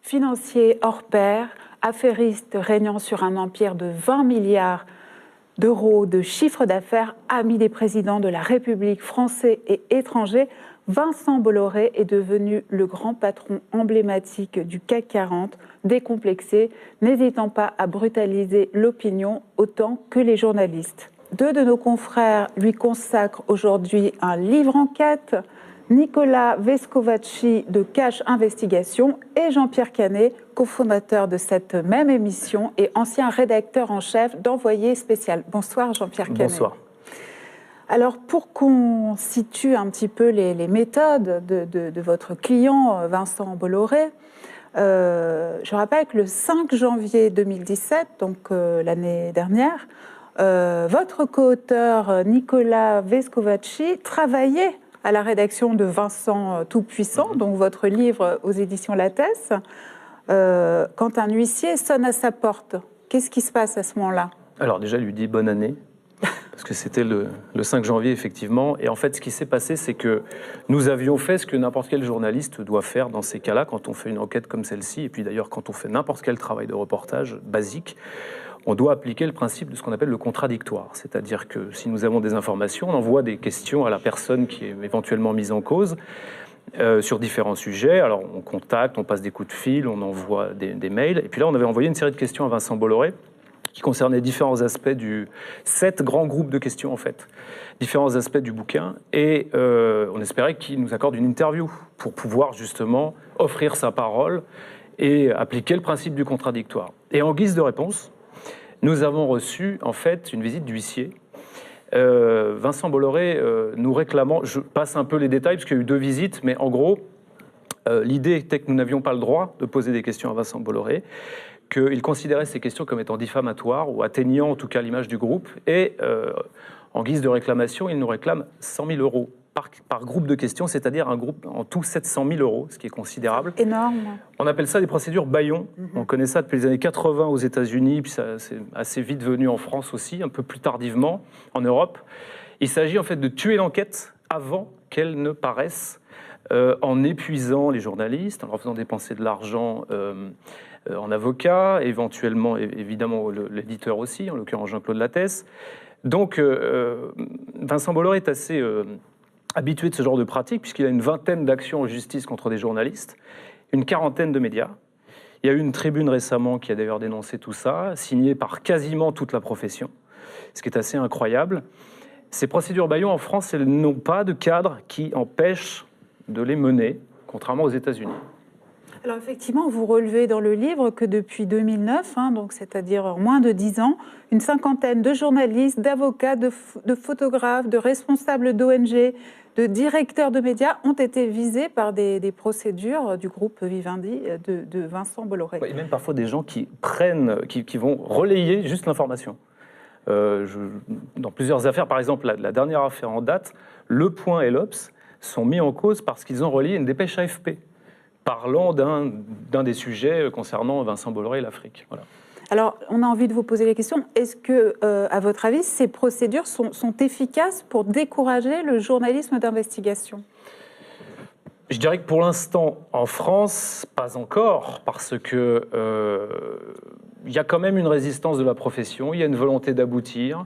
financier hors pair, affairiste régnant sur un empire de 20 milliards d'euros de chiffre d'affaires, ami des présidents de la République français et étrangers, Vincent Bolloré est devenu le grand patron emblématique du CAC 40, décomplexé, n'hésitant pas à brutaliser l'opinion autant que les journalistes. Deux de nos confrères lui consacrent aujourd'hui un livre-enquête, Nicolas Vescovaci de Cash Investigation et Jean-Pierre Canet, cofondateur de cette même émission et ancien rédacteur en chef d'Envoyé spécial. Bonsoir Jean-Pierre Canet. Bonsoir. Alors pour qu'on situe un petit peu les méthodes de votre client Vincent Bolloré, je rappelle que le 5 janvier 2017, donc l'année dernière, votre co-auteur Nicolas Vescovaci travaillait à la rédaction de Vincent Tout-Puissant, donc votre livre aux éditions Lattès, quand un huissier sonne à sa porte. Qu'est-ce qui se passe à ce moment-là? Alors déjà, il lui dit bonne année, parce que c'était le 5 janvier, effectivement. Et en fait, ce qui s'est passé, c'est que nous avions fait ce que n'importe quel journaliste doit faire dans ces cas-là, quand on fait une enquête comme celle-ci, et puis d'ailleurs, quand on fait n'importe quel travail de reportage basique, on doit appliquer le principe de ce qu'on appelle le contradictoire. C'est-à-dire que si nous avons des informations, on envoie des questions à la personne qui est éventuellement mise en cause sur différents sujets. Alors on contacte, on passe des coups de fil, on envoie des mails. Et puis là, on avait envoyé une série de questions à Vincent Bolloré qui concernaient différents aspects du... 7 grands groupes de questions, en fait. Différents aspects du bouquin. Et on espérait qu'il nous accorde une interview pour pouvoir justement offrir sa parole et appliquer le principe du contradictoire. Et en guise de réponse, nous avons reçu, en fait, une visite d'huissier. Vincent Bolloré nous réclamant, je passe un peu les détails, parce qu'il y a eu 2 visites, mais en gros, l'idée était que nous n'avions pas le droit de poser des questions à Vincent Bolloré, qu'il considérait ces questions comme étant diffamatoires, ou atteignant en tout cas l'image du groupe, et en guise de réclamation, il nous réclame 100 000 euros par groupe de questions, c'est-à-dire un groupe en tout 700 000 euros, ce qui est considérable. Énorme. On appelle ça des procédures bâillons. On connaît ça depuis les années 80 aux États-Unis, puis ça c'est assez vite venu en France aussi, un peu plus tardivement en Europe. Il s'agit en fait de tuer l'enquête avant qu'elle ne paraisse, en épuisant les journalistes, en leur faisant dépenser de l'argent en avocats, éventuellement évidemment l'éditeur aussi, en l'occurrence Jean-Claude Lattès. Donc Vincent Bolloré est assez habitué de ce genre de pratique, puisqu'il a une 20aine d'actions en justice contre des journalistes, une 40aine de médias. Il y a eu une tribune récemment qui a d'ailleurs dénoncé tout ça, signée par quasiment toute la profession, ce qui est assez incroyable. Ces procédures bâillons en France, elles n'ont pas de cadre qui empêche de les mener, contrairement aux États-Unis. Alors effectivement, vous relevez dans le livre que depuis 2009, donc c'est-à-dire moins de 10 ans, une 50aine de journalistes, d'avocats, de photographes, de responsables d'ONG, de directeurs de médias ont été visés par des procédures du groupe Vivendi de Vincent Bolloré. Et même parfois des gens qui vont relayer juste l'information. Dans plusieurs affaires, par exemple la dernière affaire en date, Le Point et l'Obs sont mis en cause parce qu'ils ont relayé une dépêche AFP parlant d'un des sujets concernant Vincent Bolloré et l'Afrique. Voilà. Alors, on a envie de vous poser la question, est-ce que, à votre avis, ces procédures sont efficaces pour décourager le journalisme d'investigation ? Je dirais que pour l'instant, en France, pas encore, parce que il y a quand même une résistance de la profession, il y a une volonté d'aboutir.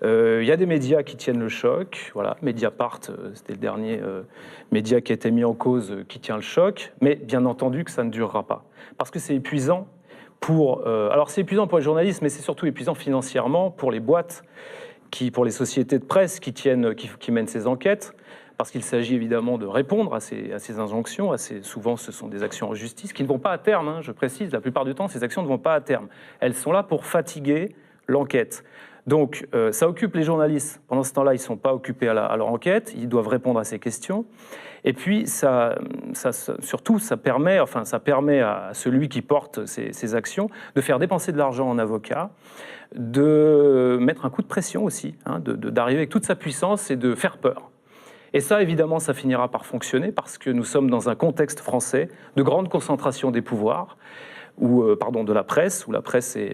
Il y a des médias qui tiennent le choc. Voilà, Mediapart, c'était le dernier média qui a été mis en cause, qui tient le choc. Mais bien entendu que ça ne durera pas. Parce que c'est épuisant alors c'est épuisant pour les journalistes, mais c'est surtout épuisant financièrement pour les boîtes, pour les sociétés de presse qui mènent ces enquêtes. Parce qu'il s'agit évidemment de répondre à ces injonctions. Souvent, ce sont des actions en justice qui ne vont pas à terme. Je précise, la plupart du temps, ces actions ne vont pas à terme. Elles sont là pour fatiguer l'enquête. Donc, ça occupe les journalistes. Pendant ce temps-là, ils ne sont pas occupés à leur enquête. Ils doivent répondre à ces questions. Et puis, surtout, ça permet à celui qui porte ces actions de faire dépenser de l'argent en avocat, de mettre un coup de pression aussi, d'arriver avec toute sa puissance et de faire peur. Et ça, évidemment, ça finira par fonctionner parce que nous sommes dans un contexte français de grande concentration des pouvoirs, de la presse, où la presse est...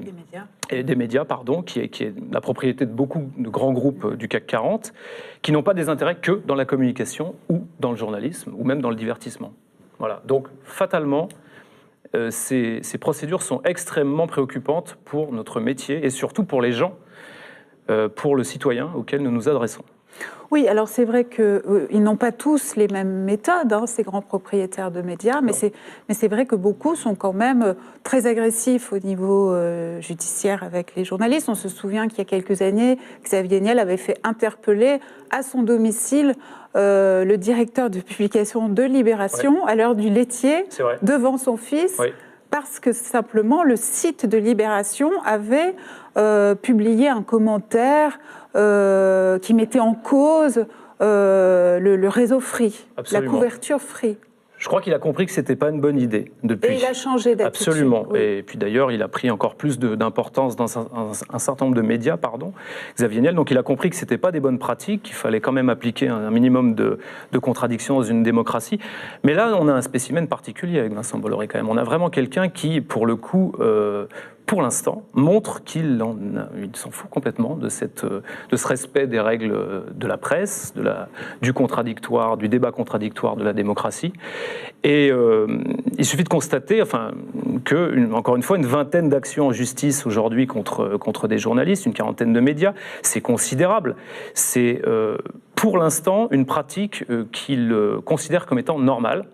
des médias, qui est la propriété de beaucoup de grands groupes du CAC 40, qui n'ont pas des intérêts que dans la communication ou dans le journalisme, ou même dans le divertissement. Voilà. Donc, fatalement, ces procédures sont extrêmement préoccupantes pour notre métier et surtout pour les gens, pour le citoyen auquel nous nous adressons. Oui, alors c'est vrai qu'ils n'ont pas tous les mêmes méthodes, ces grands propriétaires de médias, mais c'est vrai que beaucoup sont quand même très agressifs au niveau judiciaire avec les journalistes. On se souvient qu'il y a quelques années, Xavier Niel avait fait interpeller à son domicile le directeur de publication de Libération à l'heure du laitier devant son fils. Oui. Parce que simplement le site de Libération avait publié un commentaire qui mettait en cause le réseau Free, Absolument. La couverture Free. Je crois qu'il a compris que ce n'était pas une bonne idée depuis. Et il a changé d'attitude. Absolument. Oui. Et puis d'ailleurs, il a pris encore plus d'importance dans un certain nombre de médias, Xavier Niel. Donc il a compris que ce n'était pas des bonnes pratiques, qu'il fallait quand même appliquer un minimum de contradictions dans une démocratie. Mais là, on a un spécimen particulier avec Vincent Bolloré quand même. On a vraiment quelqu'un qui, pour le coup, pour l'instant, montre qu'il s'en fout complètement de ce respect des règles de la presse, du contradictoire, du débat contradictoire de la démocratie. Et il suffit de constater encore une fois, une vingtaine d'actions en justice aujourd'hui contre des journalistes, une quarantaine de médias, c'est considérable. C'est pour l'instant une pratique qu'il considère comme étant normale.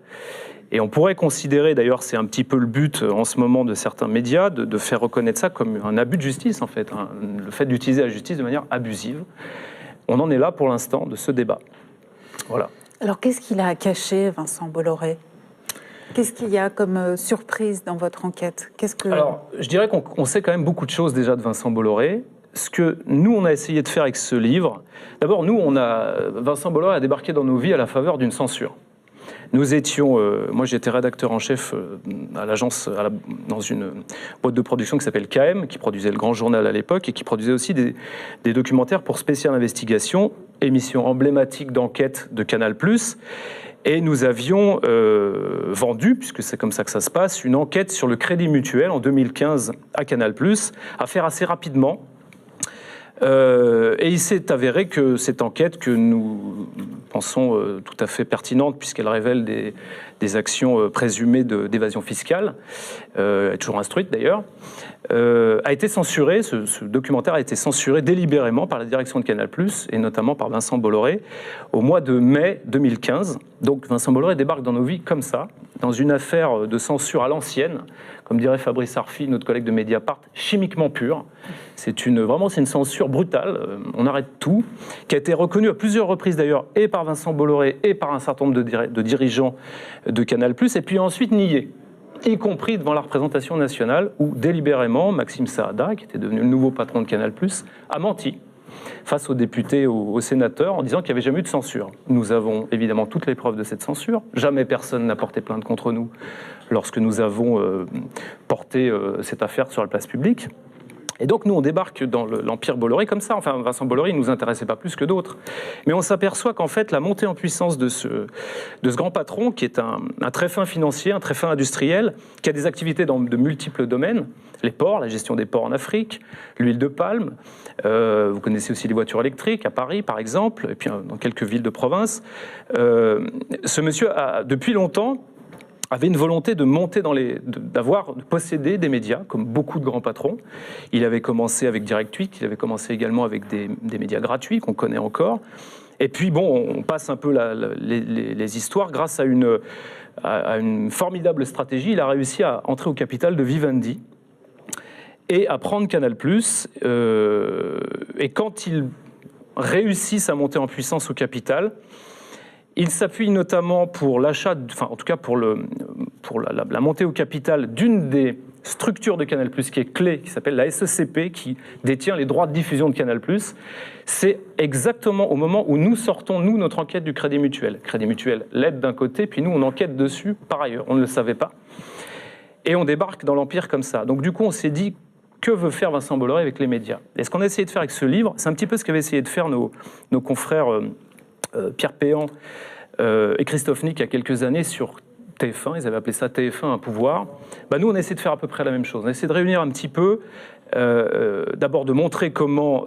Et on pourrait considérer, d'ailleurs, c'est un petit peu le but en ce moment de certains médias, de faire reconnaître ça comme un abus de justice, en fait, le fait d'utiliser la justice de manière abusive. On en est là, pour l'instant, de ce débat. Voilà. Alors, qu'est-ce qu'il a caché, Vincent Bolloré ? Qu'est-ce qu'il y a comme surprise dans votre enquête ? Alors, je dirais qu'on sait quand même beaucoup de choses déjà de Vincent Bolloré. Ce que nous, on a essayé de faire avec ce livre, d'abord, Vincent Bolloré a débarqué dans nos vies à la faveur d'une censure. Nous étions, moi j'étais rédacteur en chef à l'agence, dans une boîte de production qui s'appelle KM, qui produisait le Grand Journal à l'époque et qui produisait aussi des documentaires pour Spécial Investigation, émission emblématique d'enquête de Canal+. Et nous avions vendu, puisque c'est comme ça que ça se passe, une enquête sur le Crédit Mutuel en 2015 à Canal+, à faire assez rapidement. Et il s'est avéré que cette enquête, que nous pensons tout à fait pertinente, puisqu'elle révèle des actions présumées d'évasion fiscale, toujours instruite d'ailleurs, a été censurée. Ce documentaire a été censuré délibérément par la direction de Canal+, et notamment par Vincent Bolloré, au mois de mai 2015. Donc Vincent Bolloré débarque dans nos vies comme ça, dans une affaire de censure à l'ancienne, comme dirait Fabrice Arfi, notre collègue de Mediapart, chimiquement pure. C'est une censure brutale, on arrête tout, qui a été reconnue à plusieurs reprises d'ailleurs, et par Vincent Bolloré, et par un certain nombre de dirigeants de Canal+, et puis ensuite niée, y compris devant la représentation nationale, où délibérément, Maxime Saada, qui était devenu le nouveau patron de Canal+, a menti face aux députés, aux sénateurs, en disant qu'il n'y avait jamais eu de censure. Nous avons évidemment toutes les preuves de cette censure. Jamais personne n'a porté plainte contre nous lorsque nous avons porté cette affaire sur la place publique. Et donc, nous, on débarque dans l'empire Bolloré comme ça. Enfin, Vincent Bolloré, il ne nous intéressait pas plus que d'autres. Mais on s'aperçoit qu'en fait, la montée en puissance de ce grand patron, qui est un très fin financier, un très fin industriel, qui a des activités dans de multiples domaines, les ports, la gestion des ports en Afrique, l'huile de palme, vous connaissez aussi les voitures électriques à Paris, par exemple, et puis dans quelques villes de province. Ce monsieur, depuis longtemps, avait une volonté de monter de posséder des médias, comme beaucoup de grands patrons. Il avait commencé avec Direct 8, il avait commencé également avec des médias gratuits qu'on connaît encore. Et puis, on passe un peu les histoires. Grâce à une formidable stratégie, il a réussi à entrer au capital de Vivendi et à prendre Canal+. Et quand il réussit sa montée en puissance au capital, il s'appuie notamment pour l'achat, en tout cas pour la montée au capital d'une des structures de Canal+, qui est clé, qui s'appelle la SECP, qui détient les droits de diffusion de Canal+. C'est exactement au moment où nous sortons, notre enquête du Crédit Mutuel. Crédit Mutuel l'aide d'un côté, puis nous, on enquête dessus par ailleurs. On ne le savait pas. Et on débarque dans l'Empire comme ça. Donc du coup, on s'est dit, que veut faire Vincent Bolloré avec les médias ? Et ce qu'on a essayé de faire avec ce livre, c'est un petit peu ce qu'avaient essayé de faire nos confrères Pierre Péan et Christophe Nick il y a quelques années sur TF1, ils avaient appelé ça TF1 un pouvoir. Nous, on a essayé de faire à peu près la même chose. On a essayé de réunir un petit peu D'abord de montrer comment,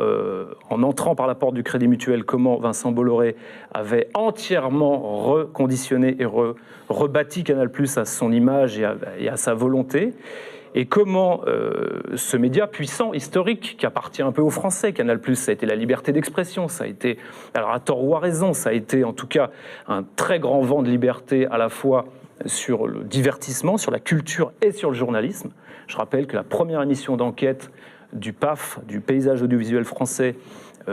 en entrant par la porte du Crédit Mutuel, comment Vincent Bolloré avait entièrement reconditionné et rebâti Canal+ à son image et à sa volonté. Et comment ce média puissant, historique, qui appartient un peu aux Français, Canal+, ça a été la liberté d'expression, ça a été, alors à tort ou à raison, ça a été en tout cas un très grand vent de liberté à la fois sur le divertissement, sur la culture et sur le journalisme. Je rappelle que la première émission d'enquête du PAF, du paysage audiovisuel français,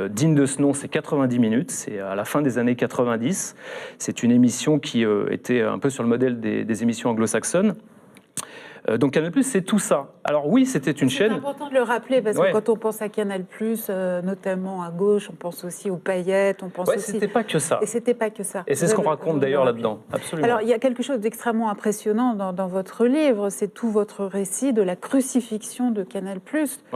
digne de ce nom, c'est 90 minutes, c'est à la fin des années 90. C'est une émission qui était un peu sur le modèle des émissions anglo-saxonnes. Donc Canal+, c'est tout ça. Alors oui, c'était une chaîne... C'est important de le rappeler, parce que quand on pense à Canal+, notamment à gauche, on pense aussi aux paillettes, on pense aussi... c'était pas que ça. Et c'était pas que ça. Et c'est ce qu'on raconte d'ailleurs là-dedans, absolument. Alors, il y a quelque chose d'extrêmement impressionnant dans votre livre, c'est tout votre récit de la crucifixion de Canal+,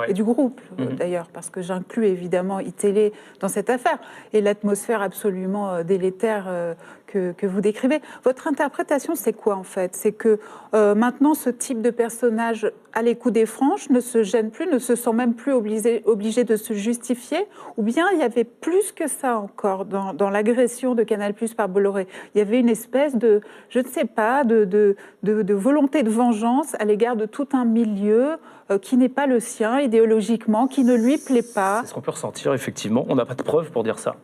et du groupe, d'ailleurs, parce que j'inclus évidemment iTélé dans cette affaire, et l'atmosphère absolument délétère que vous décrivez. Votre interprétation, c'est quoi en fait? C'est que maintenant, ce type de personnage à l'écoute des franges ne se gêne plus, ne se sent même plus obligé de se justifier, ou bien il y avait plus que ça encore dans l'agression de Canal+ par Bolloré. Il y avait une espèce de, je ne sais pas, de volonté de vengeance à l'égard de tout un milieu qui n'est pas le sien idéologiquement, qui ne lui plaît pas. C'est ce qu'on peut ressentir, effectivement. On n'a pas de preuves pour dire ça.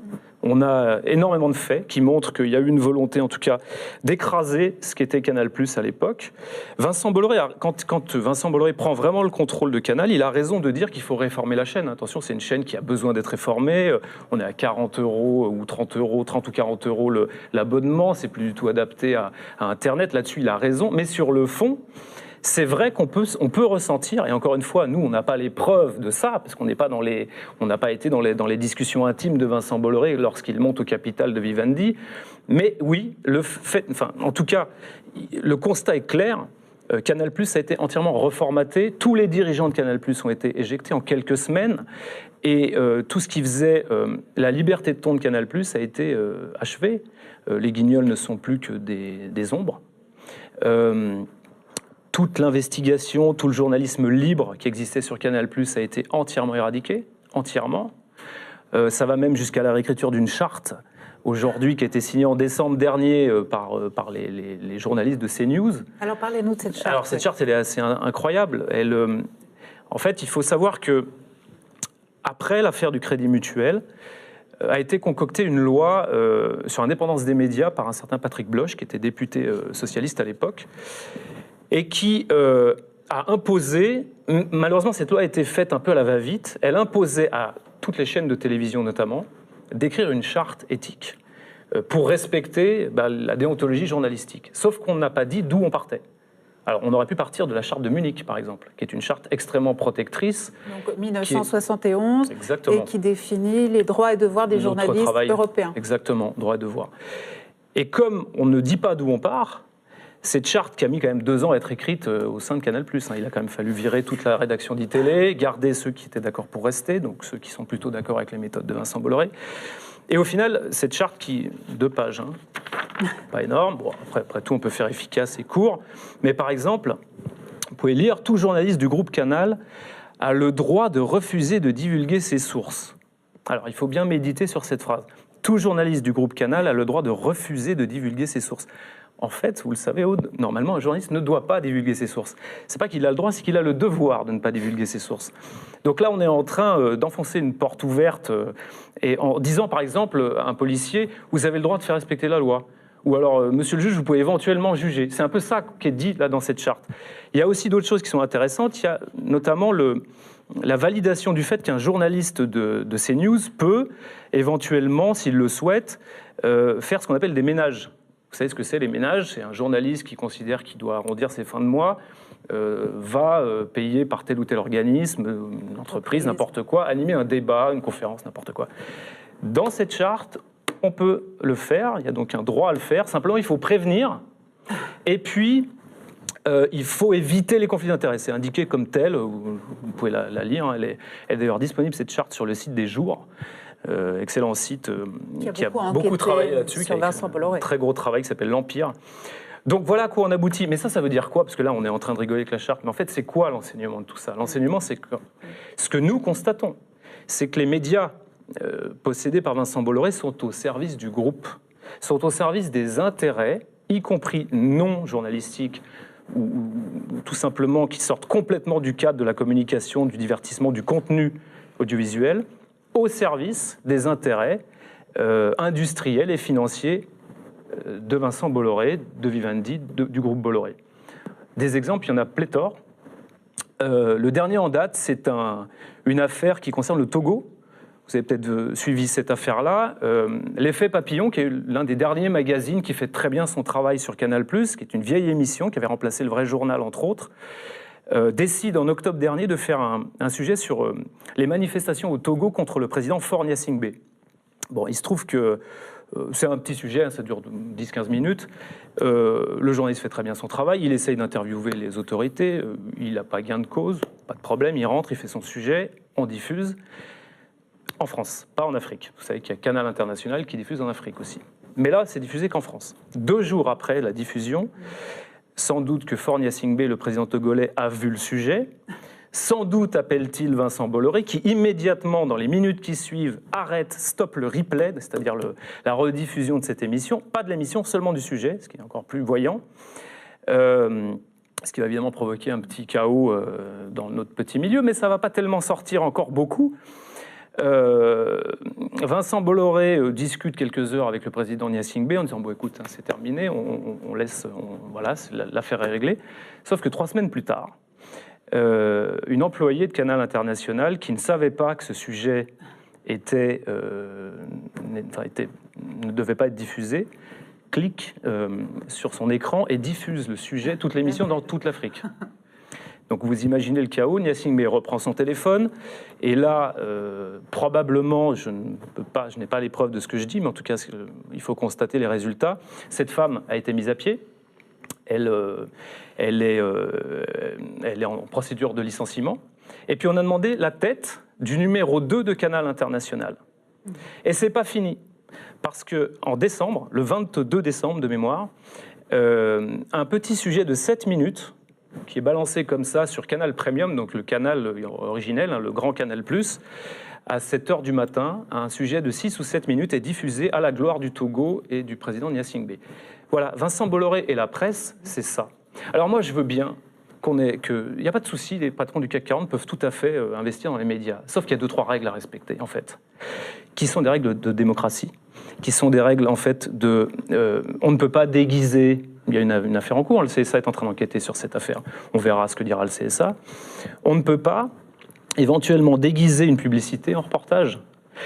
On a énormément de faits qui montrent qu'il y a eu une volonté, en tout cas, d'écraser ce qu'était Canal+ à l'époque. Vincent Bolloré, quand Vincent Bolloré prend vraiment le contrôle de Canal, il a raison de dire qu'il faut réformer la chaîne. Attention, c'est une chaîne qui a besoin d'être réformée. On est à 40 € ou 30 ou 40 € l'abonnement. C'est plus du tout adapté à Internet. Là-dessus, il a raison. Mais sur le fond, c'est vrai qu'on peut ressentir, et encore une fois, nous, on n'a pas les preuves de ça, parce qu'on n'a pas été dans les discussions intimes de Vincent Bolloré lorsqu'il monte au capital de Vivendi. Mais oui, en tout cas, le constat est clair. Canal+ a été entièrement reformaté. Tous les dirigeants de Canal+ ont été éjectés en quelques semaines. Et tout ce qui faisait la liberté de ton de Canal+ a été achevé. Les Guignols ne sont plus que des ombres. Toute l'investigation, tout le journalisme libre qui existait sur Canal+ a été entièrement éradiqué, entièrement. Ça va même jusqu'à la réécriture d'une charte, aujourd'hui, qui a été signée en décembre dernier par les journalistes de CNews. Alors parlez-nous de cette charte. Alors cette charte, elle est assez incroyable. En fait, il faut savoir que après l'affaire du Crédit Mutuel, a été concoctée une loi sur l'indépendance des médias par un certain Patrick Bloch, qui était député socialiste à l'époque, et qui a imposé, malheureusement cette loi a été faite un peu à la va-vite, elle imposait à toutes les chaînes de télévision notamment d'écrire une charte éthique pour respecter la déontologie journalistique. Sauf qu'on n'a pas dit d'où on partait. Alors on aurait pu partir de la charte de Munich par exemple, qui est une charte extrêmement protectrice. Donc 1971, et qui définit les droits et devoirs des journalistes européens. Exactement, droits et devoirs. Et comme on ne dit pas d'où on part, cette charte qui a mis quand même 2 ans à être écrite au sein de Canal+. Il a quand même fallu virer toute la rédaction d'ITélé, garder ceux qui étaient d'accord pour rester, donc ceux qui sont plutôt d'accord avec les méthodes de Vincent Bolloré. Et au final, cette charte qui, 2 pages, pas énorme, bon, après tout on peut faire efficace et court, mais par exemple, vous pouvez lire « Tout journaliste du groupe Canal a le droit de refuser de divulguer ses sources ». Alors il faut bien méditer sur cette phrase. « Tout journaliste du groupe Canal a le droit de refuser de divulguer ses sources ». En fait, vous le savez, Aude, normalement, un journaliste ne doit pas divulguer ses sources. C'est pas qu'il a le droit, c'est qu'il a le devoir de ne pas divulguer ses sources. Donc là, on est en train d'enfoncer une porte ouverte et en disant, par exemple, à un policier, vous avez le droit de faire respecter la loi. Ou alors, monsieur le juge, vous pouvez éventuellement juger. C'est un peu ça qui est dit là dans cette charte. Il y a aussi d'autres choses qui sont intéressantes. Il y a notamment la validation du fait qu'un journaliste de CNews peut éventuellement, s'il le souhaite, faire ce qu'on appelle des ménages. Vous savez ce que c'est, les ménages? C'est un journaliste qui considère qu'il doit arrondir ses fins de mois, va payer par tel ou tel organisme, une entreprise, n'importe quoi, animer un débat, une conférence, n'importe quoi. Dans cette charte, on peut le faire, il y a donc un droit à le faire, simplement il faut prévenir, et puis il faut éviter les conflits d'intérêts. C'est indiqué comme tel, vous pouvez la lire, elle est d'ailleurs disponible, cette charte, sur le site des Jours. Excellent site qui a beaucoup travaillé là-dessus, qui a un très gros travail qui s'appelle l'Empire. Donc voilà à quoi on aboutit. Mais ça veut dire quoi? Parce que là, on est en train de rigoler avec la charte. Mais en fait, c'est quoi l'enseignement de tout ça? L'enseignement, c'est que ce que nous constatons, c'est que les médias possédés par Vincent Bolloré sont au service du groupe, sont au service des intérêts, y compris non journalistiques, ou tout simplement qui sortent complètement du cadre de la communication, du divertissement, du contenu audiovisuel, au service des intérêts industriels et financiers de Vincent Bolloré, de Vivendi, du groupe Bolloré. Des exemples, il y en a pléthore. Le dernier en date, c'est une affaire qui concerne le Togo. Vous avez peut-être suivi cette affaire-là. L'Effet Papillon, qui est l'un des derniers magazines qui fait très bien son travail sur Canal+, qui est une vieille émission qui avait remplacé Le Vrai Journal, entre autres, décide en octobre dernier de faire un sujet sur les manifestations au Togo contre le président Faure Gnassingbé. Bon, il se trouve que c'est un petit sujet, ça dure 10-15 minutes. Le journaliste fait très bien son travail, il essaye d'interviewer les autorités, il n'a pas gain de cause, pas de problème, il rentre, il fait son sujet, on diffuse. En France, pas en Afrique. Vous savez qu'il y a Canal International qui diffuse en Afrique aussi. Mais là, c'est diffusé qu'en France. 2 jours après la diffusion, sans doute que Faure Gnassingbé, le président togolais, a vu le sujet. Sans doute appelle-t-il Vincent Bolloré, qui immédiatement, dans les minutes qui suivent, stoppe le replay, c'est-à-dire la rediffusion de cette émission. Pas de l'émission, seulement du sujet, ce qui est encore plus voyant. Ce qui va évidemment provoquer un petit chaos dans notre petit milieu, mais ça ne va pas tellement sortir encore beaucoup. Vincent Bolloré discute quelques heures avec le président Gnassingbé en disant bon écoute c'est terminé, on laisse, voilà, l'affaire est réglée. Sauf que 3 semaines plus tard, une employée de Canal International qui ne savait pas que ce sujet ne devait pas être diffusé clique sur son écran et diffuse le sujet, toute l'émission dans toute l'Afrique. Donc vous imaginez le chaos, Gnassingbé reprend son téléphone, et là, probablement, je n'ai pas les preuves de ce que je dis, mais en tout cas, il faut constater les résultats. Cette femme a été mise à pied, elle est en procédure de licenciement, et puis on a demandé la tête du numéro 2 de Canal International. Et c'est pas fini, parce qu'en décembre, le 22 décembre de mémoire, un petit sujet de 7 minutes, qui est balancé comme ça sur Canal Premium, donc le canal originel, le grand Canal+, à 7h du matin, un sujet de 6 ou 7 minutes est diffusé à la gloire du Togo et du président Gnassingbé. Voilà, Vincent Bolloré et la presse, c'est ça. Alors moi, je veux bien il n'y a pas de souci, les patrons du CAC 40 peuvent tout à fait investir dans les médias, sauf qu'il y a 2-3 règles à respecter, en fait, qui sont des règles de démocratie, qui sont des règles, en fait, on ne peut pas déguiser. Il y a une affaire en cours, le CSA est en train d'enquêter sur cette affaire. On verra ce que dira le CSA. On ne peut pas éventuellement déguiser une publicité en reportage.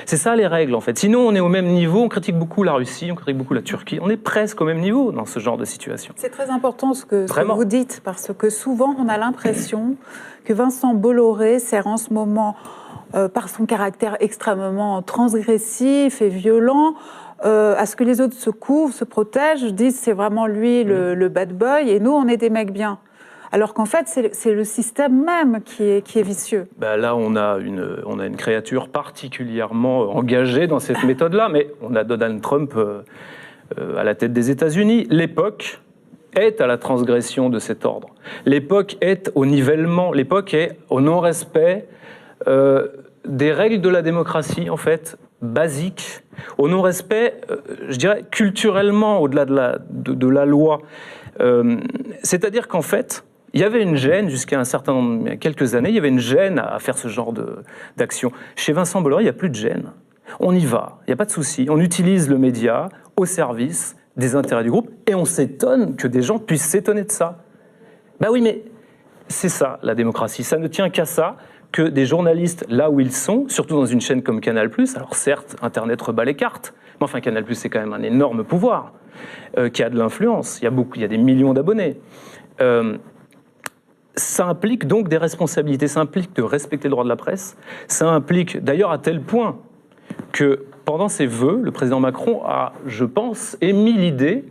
C'est ça les règles, en fait. Sinon, on est au même niveau, on critique beaucoup la Russie, on critique beaucoup la Turquie. On est presque au même niveau dans ce genre de situation. C'est très important ce que vous dites, parce que souvent, on a l'impression que Vincent Bolloré sert en ce moment, par son caractère extrêmement transgressif et violent, à ce que les autres se couvrent, se protègent, disent c'est vraiment lui le bad boy, et nous, on est des mecs bien. Alors qu'en fait, c'est le système même qui est vicieux. Là, on a une créature particulièrement engagée dans cette méthode-là, mais on a Donald Trump à la tête des États-Unis. L'époque est à la transgression de cet ordre. L'époque est au nivellement, l'époque est au non-respect des règles de la démocratie, en fait, basiques, au non-respect, je dirais, culturellement, au-delà de la loi. C'est-à-dire qu'en fait, il y avait une gêne, il y a quelques années, il y avait une gêne à faire ce genre d'action. Chez Vincent Bolloré, il n'y a plus de gêne. On y va, il n'y a pas de souci. On utilise le média au service des intérêts du groupe, et on s'étonne que des gens puissent s'étonner de ça. Oui, mais c'est ça, la démocratie. Ça ne tient qu'à ça, que des journalistes, là où ils sont, surtout dans une chaîne comme Canal+, alors certes, Internet rebat les cartes, mais enfin Canal+, c'est quand même un énorme pouvoir, qui a de l'influence, il y a des millions d'abonnés. Ça implique donc des responsabilités, ça implique de respecter le droit de la presse, ça implique d'ailleurs à tel point que pendant ses vœux, le président Macron a, je pense, émis l'idée,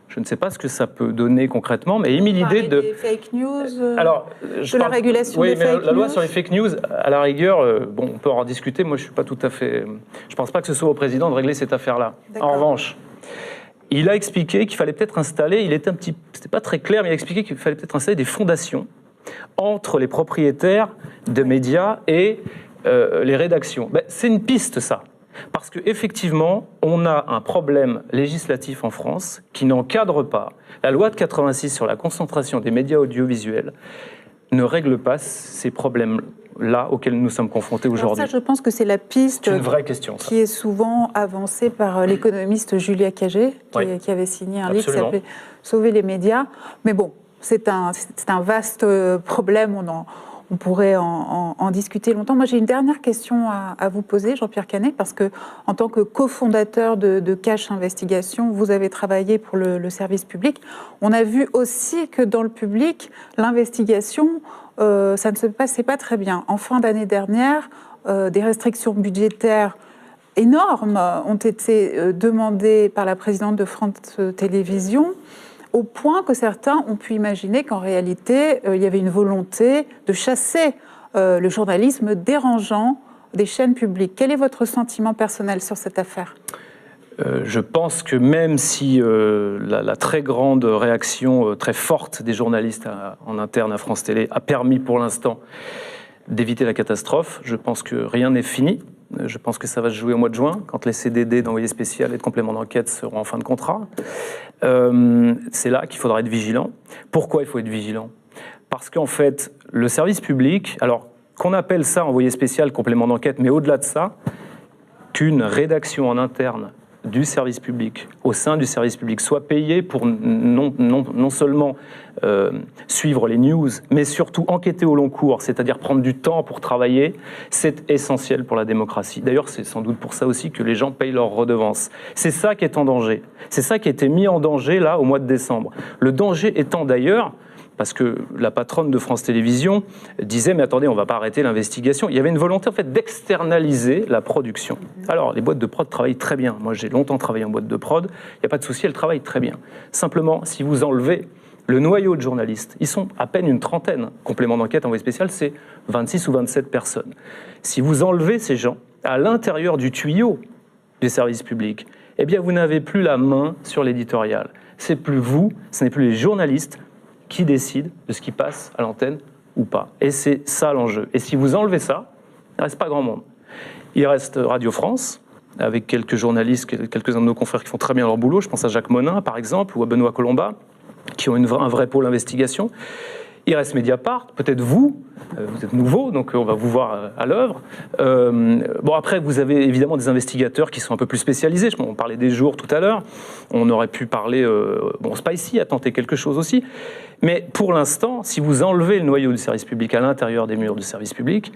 je ne sais pas ce que ça peut donner concrètement, mais émis l'idée de... des fake news, la régulation des fake news. La loi sur les fake news, à la rigueur, on peut en discuter, moi je suis pas tout à fait... Je ne pense pas que ce soit au président de régler cette affaire-là. En revanche, il a expliqué qu'il fallait peut-être installer, c'était pas très clair, mais il a expliqué qu'il fallait peut-être installer des fondations entre les propriétaires de médias et les rédactions. C'est une piste, ça. Parce qu'effectivement, on a un problème législatif en France qui n'encadre pas. La loi de 86 sur la concentration des médias audiovisuels ne règle pas ces problèmes-là auxquels nous sommes confrontés aujourd'hui. Ça, je pense que c'est la piste une vraie question, ça. Qui est souvent avancée par l'économiste Julia Cagé, qui avait signé un livre qui s'appelait « Sauver les médias ». Mais bon, c'est un vaste problème, on pourrait en discuter longtemps. Moi, j'ai une dernière question à vous poser, Jean-Pierre Canet, parce que en tant que cofondateur de Cache Investigation, vous avez travaillé pour le service public. On a vu aussi que dans le public, l'investigation, ça ne se passait pas très bien. En fin d'année dernière, des restrictions budgétaires énormes ont été demandées par la présidente de France Télévisions, au point que certains ont pu imaginer qu'en réalité, il y avait une volonté de chasser le journalisme dérangeant des chaînes publiques. Quel est votre sentiment personnel sur cette affaire ? Je pense que même si la très grande réaction, très forte des journalistes en interne à France Télé a permis pour l'instant d'éviter la catastrophe, je pense que rien n'est fini. Je pense que ça va se jouer au mois de juin, quand les CDD d'envoyé spécial et de complément d'enquête seront en fin de contrat. C'est là qu'il faudra être vigilant. Pourquoi il faut être vigilant ? Parce qu'en fait, le service public, alors qu'on appelle ça envoyé spécial, complément d'enquête, mais au-delà de ça, qu'une rédaction en interne du service public, au sein du service public, soit payée pour non seulement suivre les news, mais surtout enquêter au long cours, c'est-à-dire prendre du temps pour travailler, c'est essentiel pour la démocratie. D'ailleurs, c'est sans doute pour ça aussi que les gens payent leurs redevances. C'est ça qui est en danger. C'est ça qui a été mis en danger, là, au mois de décembre. Le danger étant d'ailleurs, parce que la patronne de France Télévisions disait « mais attendez, on ne va pas arrêter l'investigation ». Il y avait une volonté en fait d'externaliser la production. Alors, les boîtes de prod travaillent très bien. Moi, j'ai longtemps travaillé en boîte de prod. Il n'y a pas de souci, elles travaillent très bien. Simplement, si vous enlevez le noyau de journalistes, ils sont à peine une trentaine. Complément d'enquête, envoyé spécial, c'est 26 ou 27 personnes. Si vous enlevez ces gens à l'intérieur du tuyau du service public, eh bien, vous n'avez plus la main sur l'éditorial. C'est plus vous, ce n'est plus les journalistes qui décide de ce qui passe à l'antenne ou pas. Et c'est ça l'enjeu. Et si vous enlevez ça, il ne reste pas grand monde. Il reste Radio France, avec quelques journalistes, quelques-uns de nos confrères qui font très bien leur boulot. Je pense à Jacques Monin, par exemple, ou à Benoît Colomba, qui ont un vrai pôle d'investigation. Il reste Mediapart, peut-être vous êtes nouveau, donc on va vous voir à l'œuvre. Après, vous avez évidemment des investigateurs qui sont un peu plus spécialisés. On parlait des jours tout à l'heure. On aurait pu parler... Spicy a tenté quelque chose aussi. Mais pour l'instant, si vous enlevez le noyau du service public à l'intérieur des murs du service public,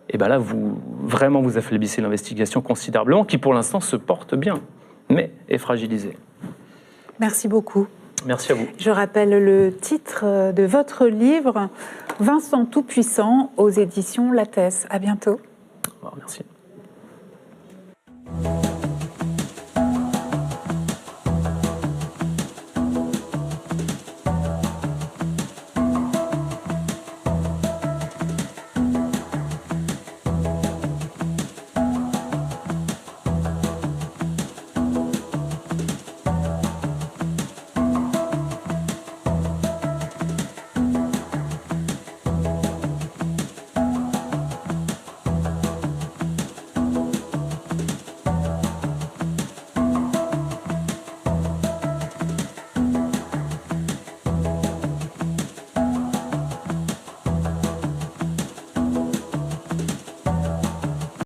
et ben là, vous affaiblissez l'investigation considérablement, qui pour l'instant se porte bien, mais est fragilisée. Merci beaucoup. Merci à vous. Je rappelle le titre de votre livre, Vincent Tout-Puissant, aux éditions Lattès. À bientôt. Merci.